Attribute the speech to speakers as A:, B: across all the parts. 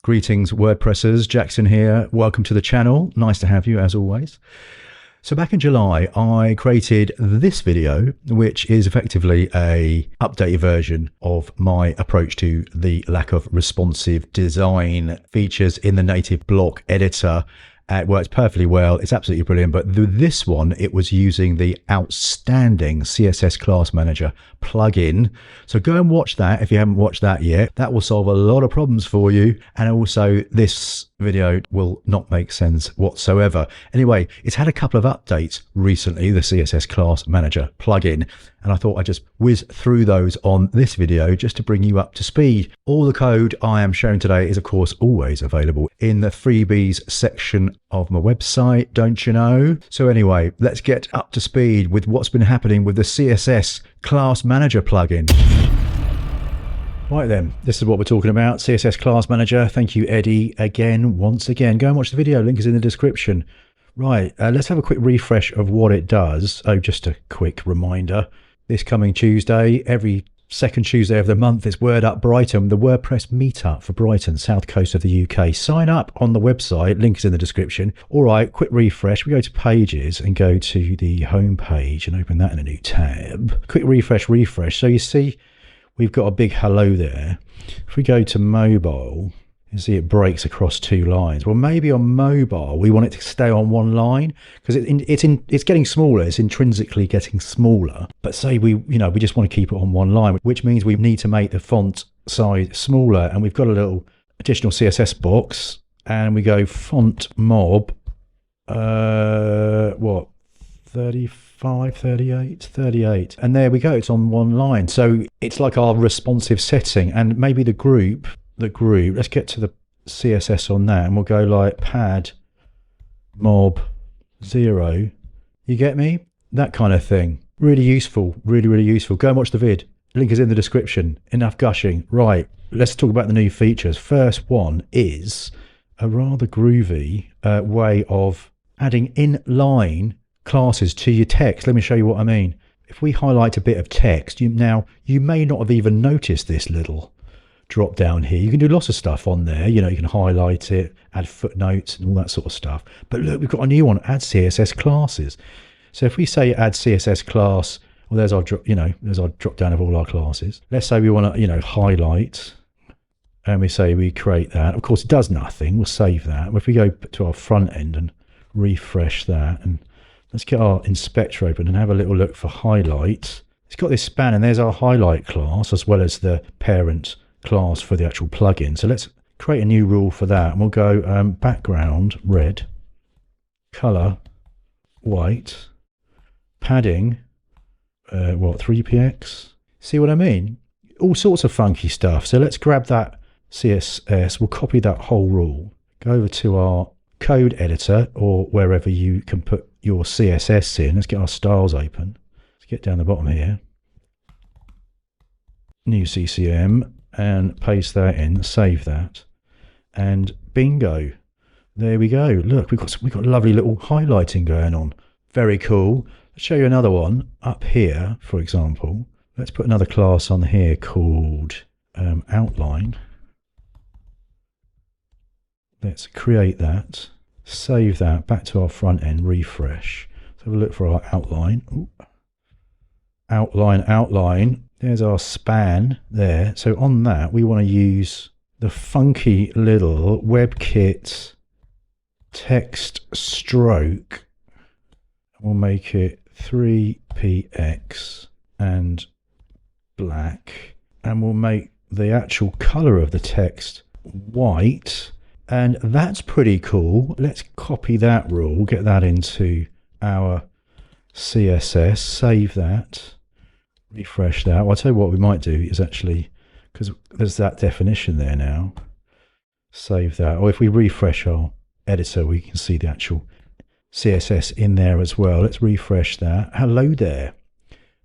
A: Greetings WordPressers, Jakson here. Welcome to the channel. Nice to have you as always. So back in July, I created this video, which is effectively a updated version of my approach to the lack of responsive design features in the native block editor. It works perfectly well. It's absolutely brilliant. But this one, it was using the outstanding CSS Class Manager plugin. So go and watch that if you haven't watched that yet. That will solve a lot of problems for you. And also this video will not make sense whatsoever. Anyway, it's had a couple of updates recently, the CSS Class Manager plugin. And I thought I'd just whiz through those on this video just to bring you up to speed. All the code I am showing today is of course always available in the freebies section of my website, don't you know? So anyway, let's get up to speed with what's been happening with the CSS Class Manager plugin. Right then, this is what we're talking about, CSS Class Manager. Thank you, Eddie, once again. Go and watch the video, link is in the description. Right, let's have a quick refresh of what it does. Oh, just a quick reminder. This coming Tuesday, every second Tuesday of the month, is Word Up Brighton, the WordPress meetup for Brighton, south coast of the UK. Sign up on the website, link is in the description. All right, quick refresh. We go to Pages and go to the home page and open that in a new tab. Quick refresh. So you see, we've got a big hello there. If we go to mobile, you see it breaks across two lines. Well, maybe on mobile we want it to stay on one line because it's getting smaller. It's intrinsically getting smaller. But say we just want to keep it on one line, which means we need to make the font size smaller. And we've got a little additional CSS box, and we go font mob. 35, 38, 38, and there we go. It's on one line. So it's like our responsive setting, and maybe the group. Let's get to the CSS on that, and we'll go like pad mob 0. You get me? That kind of thing. Really useful, really useful. Go and watch the vid. Link is in the description. Enough gushing. Right, let's talk about the new features. First one is a rather groovy way of adding inline classes to your text. Let me show you what I mean. If we highlight a bit of text, you may not have even noticed this little drop down here. You can do lots of stuff on there. You can highlight it, add footnotes and all that sort of stuff. But look, we've got a new one, add CSS classes. So if we say add CSS class, well, there's our drop down of all our classes. Let's say we want to highlight, and we say we create that. Of course it does nothing. We'll save that. If we go to our front end and refresh that, and let's get our inspector open and have a little look for highlight. It's got this span, and there's our highlight class as well as the parent class for the actual plugin. So let's create a new rule for that, and we'll go background red, color white, padding 3px. See what I mean? All sorts of funky stuff. So let's grab that CSS, we'll copy that whole rule, go over to our code editor or wherever you can put your CSS in. Let's get our styles open. Let's get down the bottom here, new CCM, and paste that in, save that, and bingo, there we go. Look, we've got lovely little highlighting going on. Very cool. Let's show you another one up here. For example, let's put another class on here called outline. Let's create that, save that, back to our front end, refresh. Let's have a look for our outline. Ooh. Outline. There's our span there. So on that, we want to use the funky little WebKit text stroke. We'll make it 3px and black. And we'll make the actual color of the text white. And that's pretty cool. Let's copy that rule, get that into our CSS, save that. Refresh that. Well, I'll tell you what we might do is actually, because there's that definition there now, save that. Or if we refresh our editor, we can see the actual CSS in there as well. Let's refresh that. Hello there.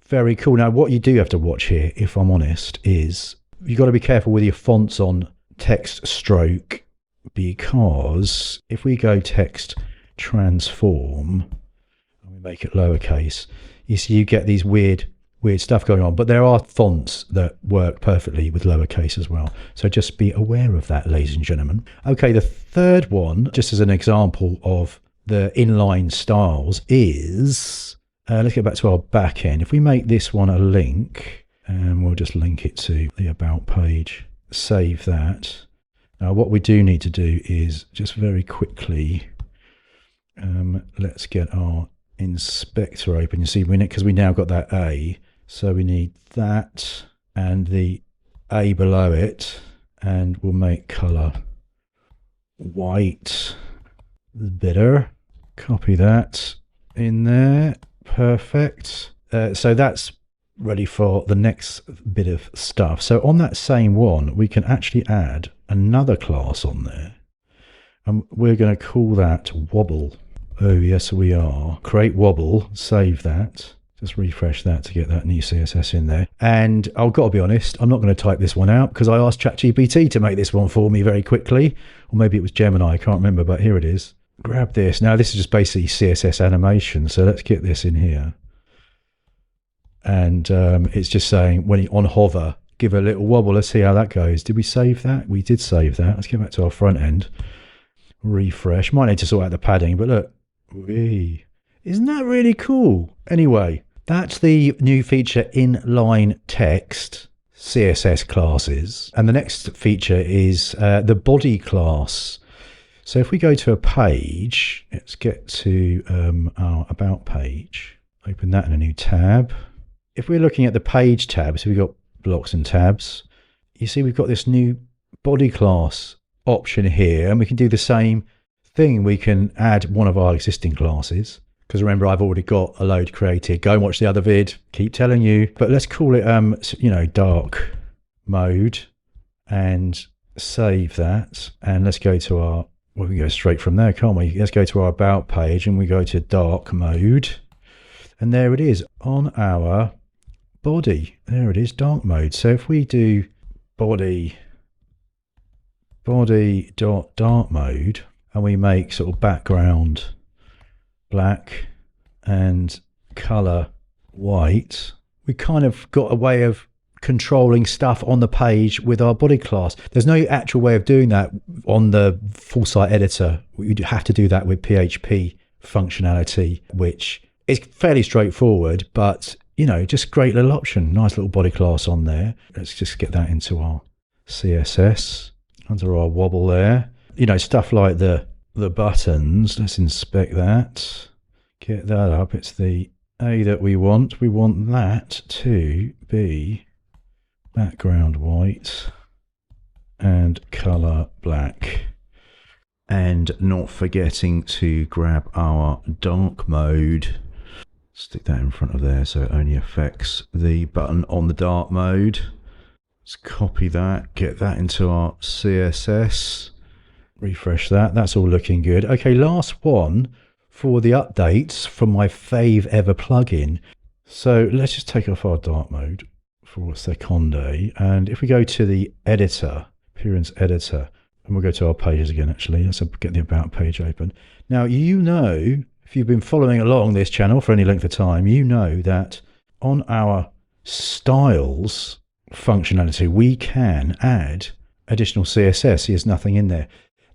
A: Very cool. Now, what you do have to watch here, if I'm honest, is you've got to be careful with your fonts on text stroke, because if we go text transform and we make it lowercase, you see you get these weird weird stuff going on, but there are fonts that work perfectly with lowercase as well. So just be aware of that, ladies and gentlemen. Okay, the third one, just as an example of the inline styles, is, let's get back to our back end. If we make this one a link, and we'll just link it to the About page, save that. Now what we do need to do is just very quickly, let's get our inspector open. You see, because we now got that A, so we need that and the A below it, and we'll make color white better. Copy that in there. Perfect. So that's ready for the next bit of stuff. So on that same one, we can actually add another class on there, and we're going to call that wobble. Oh yes, we are. Create wobble, save that, just refresh that to get that new CSS in there. And I've got to be honest, I'm not going to type this one out because I asked ChatGPT to make this one for me very quickly, or maybe it was Gemini, I can't remember, but here it is. Grab this. Now this is just basically CSS animation, so let's get this in here. And it's just saying when on hover, give a little wobble. Let's see how that goes. Did we save that? We did save that. Let's get back to our front end. Refresh. Might need to sort out the padding, but look. Whee. Isn't that really cool? Anyway, that's the new feature, inline text CSS classes. And the next feature is the body class. So if we go to a page, let's get to our About page. Open that in a new tab. If we're looking at the page tab, so we've got blocks and tabs, you see we've got this new body class option here, and we can do the same thing. We can add one of our existing classes, because remember, I've already got a load created. Go and watch the other vid, keep telling you. But let's call it, you know, dark mode, and save that. And let's go to our, well, we can go straight from there, can't we? Let's go to our About page, and we go to dark mode. And there it is on our body. There it is, dark mode. So if we do body.dark mode, and we make sort of background black and color white, we kind of got a way of controlling stuff on the page with our body class. There's no actual way of doing that on the full site editor. You'd have to do that with PHP functionality, which is fairly straightforward, but you know, just great little option. Nice little body class on there. Let's just get that into our CSS under our wobble there. You know, stuff like the buttons. Let's inspect that. Get that up. It's the A that we want. We want that to be background white and color black. And not forgetting to grab our dark mode. Stick that in front of there so it only affects the button on the dark mode. Let's copy that, get that into our CSS, refresh that. That's all looking good. Okay, last one for the updates from my fave ever plugin. So let's just take off our dark mode for a second, and if we go to the editor, appearance editor, and we'll go to our pages again actually. Let's get the About page open. Now, you know, if you've been following along this channel for any length of time, you know that on our styles functionality, we can add additional CSS. There's nothing in there.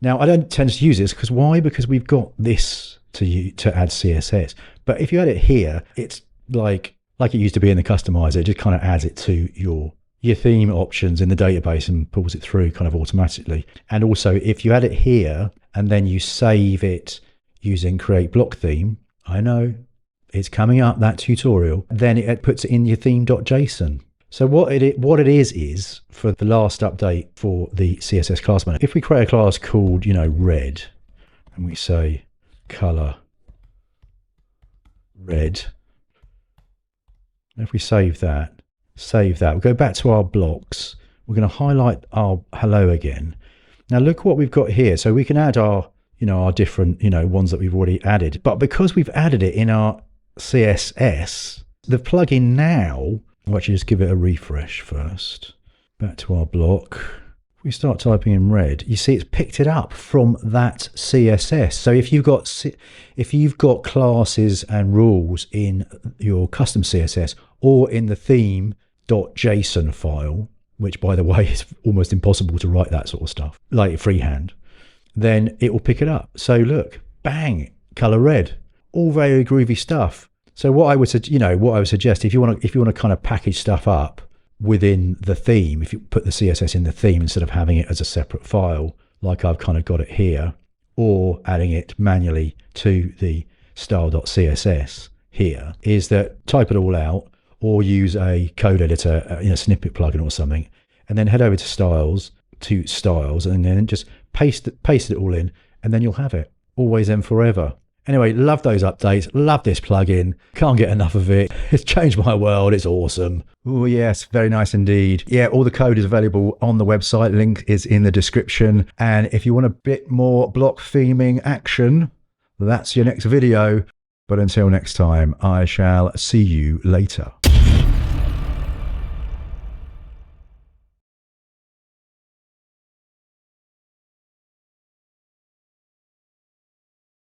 A: Now, I don't tend to use this because why? Because we've got this to add CSS. But if you add it here, it's like it used to be in the customizer. It just kind of adds it to your theme options in the database and pulls it through kind of automatically. And also, if you add it here and then you save it using create block theme, I know it's coming up, that tutorial, then it puts it in your theme.json. So what it is for the last update for the CSS Class Manager, if we create a class called, you know, red, and we say color red, if we save that, we'll go back to our blocks, we're going to highlight our hello again. Now look what we've got here. So we can add our, you know, our different, you know, ones that we've already added. But because we've added it in our CSS, the plugin now, I'll actually just give it a refresh first. Back to our block, we start typing in red, you see it's picked it up from that CSS. So if you've got classes and rules in your custom CSS or in the theme.json file, which by the way is almost impossible to write that sort of stuff, like freehand, then it will pick it up. So look, bang, color red, all very groovy stuff. So what I would suggest, if you want to kind of package stuff up within the theme, if you put the CSS in the theme instead of having it as a separate file, like I've kind of got it here, or adding it manually to the style.css here, is that type it all out or use a code editor in a snippet plugin or something, and then head over to styles, and then just paste it all in, and then you'll have it always and forever. Anyway, love those updates, love this plugin, can't get enough of it. It's changed my world, it's awesome. Oh yes, very nice indeed. Yeah, all the code is available on the website, link is in the description. And if you want a bit more block theming action, that's your next video. But until next time, I shall see you later.